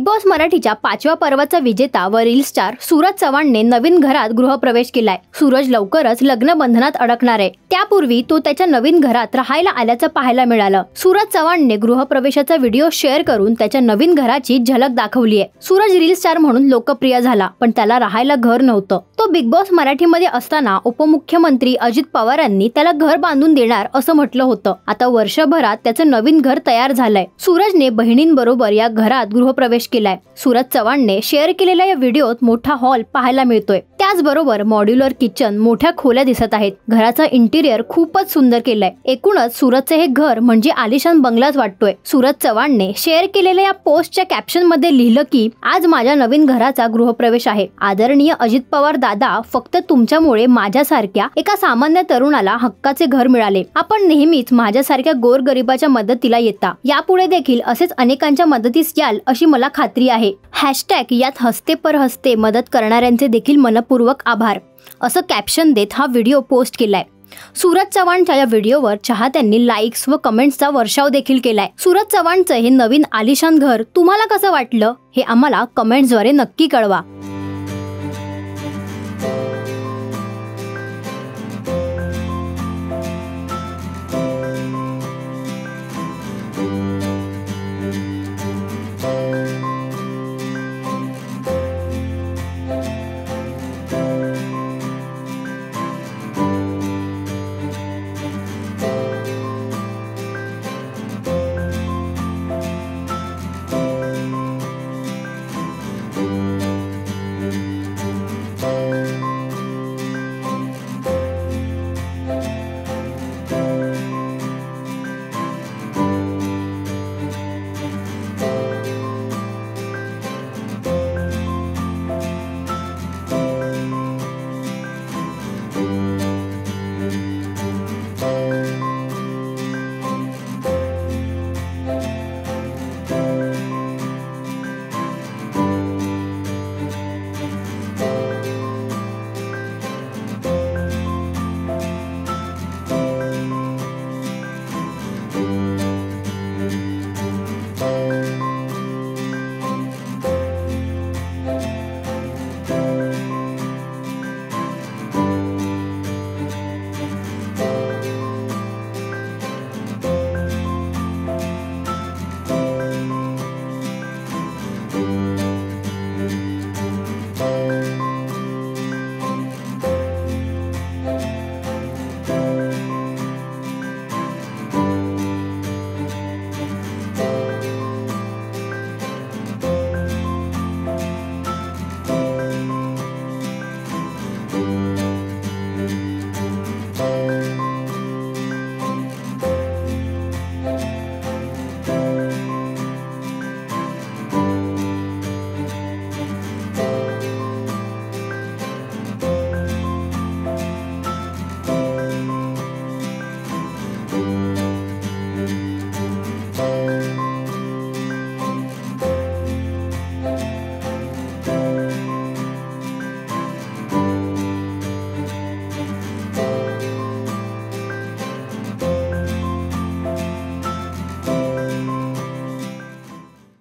Big boss मराठीच्या 5व्या पर्वाचा विजेता व रील स्टार सूरज चव्हाणने नवीन घरात गृहप्रवेश केलाय। सूरज लवकरच लग्न बंधनात अडकणार आहे। त्यापूर्वी तो त्याच्या नवीन घरात राहायला आल्याचं पाहायला मिळालं। सूरज चव्हाणने गृहप्रवेशाचा व्हिडिओ शेअर करून त्याच्या नवीन घराची झलक दाखवली आहे। सूरज रील स्टार म्हणून लोकप्रिय झाला, पण त्याला राहायला घर नव्हतं। तो बिग बॉस मराठीमध्ये असताना उपमुख्यमंत्री अजित पवारांनी त्याला घर बांधून देणार असं म्हटलं होतं। आता वर्षभरात त्याचं नवीन घर तयार झालंय। सूरजने बहिणींबरोबर या घरात गृहप्रवेश केलाय। सूरज चव्हाणने शेअर केलेल्या या व्हिडिओत मोठा हॉल पाहायला मिळतोय। त्याचबरोबर मॉड्युलर किचन, मोठ्या खोल्या दिसत आहेत। घराचा इंटिरियर खूपच सुंदर केलाय। एकूणच सूरजचे हे घर म्हणजे आलिशान बंगलाच वाटतोय। सूरज चव्हाणने शेअर केलेल्या या पोस्टच्या कॅप्शन मध्ये लिहिलं की आज माझ्या नवीन घराचा गृहप्रवेश आहे। आदरणीय अजित पवार दादा, फक्त तुमच्यामुळे माझ्यासारख्या एका सामान्य तरुणाला हक्काचे घर मिळाले। आपण नेहमीच माझ्यासारख्या गोरगरिबाच्या मदतीला येता। यापुढे देखील असेच अनेकांच्या मदतीस याल अशी मला खात्री आहे। हॅशटॅग यात हस्ते पर हस्ते मदत करणाऱ्यांचे देखील मनपूर्वक आभार असं कॅप्शन देत हा व्हिडिओ पोस्ट केलाय। सूरज चव्हाणच्या या व्हिडिओवर चाहत्यांनी लाईक्स व कमेंट्सचा वर्षाव देखील केलाय। सूरज चव्हाणचं हे नवीन आलिशान घर तुम्हाला कसं वाटलं हे आम्हाला कमेंट्सद्वारे नक्की कळवा।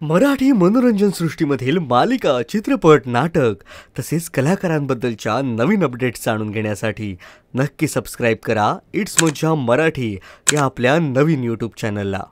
मराठी मनोरंजन सृष्टीमधील मालिका, चित्रपट, नाटक तसेच कलाकारांबद्दलच्या नवीन अपडेट्स जाणून घेण्यासाठी नक्की सबस्क्राईब करा इट्स मज्जा मराठी या आपल्या नवीन YouTube चॅनलला।